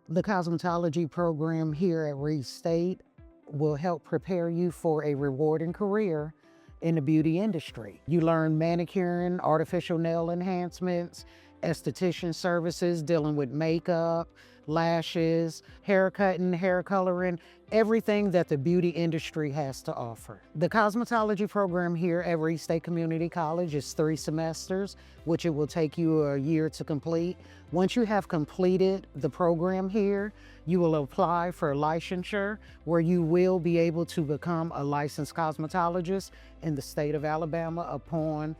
The cosmetology program here at Reid State will help prepare you for a rewarding career in the beauty industry. You learn manicuring, artificial nail enhancements, esthetician services, dealing with makeup, lashes, hair cutting, hair coloring, everything that the beauty industry has to offer. The cosmetology program here at Reid State Community College is 3 semesters, which it will take you a year to complete. Once you have completed the program here, you will apply for licensure, where you will be able to become a licensed cosmetologist in the state of Alabama upon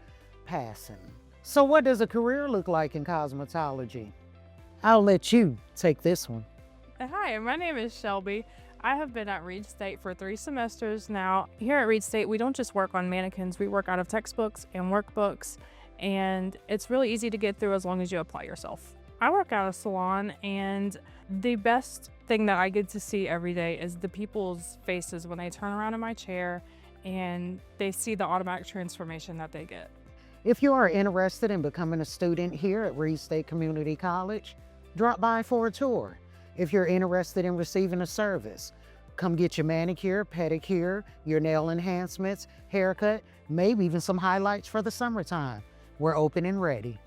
passing. So what does a career look like in cosmetology? I'll let you take this one. Hi, my name is Shelby. I have been at Reid State for 3 semesters now. Here at Reid State, we don't just work on mannequins, we work out of textbooks and workbooks, and it's really easy to get through as long as you apply yourself. I work at a salon, and the best thing that I get to see every day is the people's faces when they turn around in my chair and they see the automatic transformation that they get. If you are interested in becoming a student here at Reid State Community College, drop by for a tour. If you're interested in receiving a service, come get your manicure, pedicure, your nail enhancements, haircut, maybe even some highlights for the summertime. We're open and ready.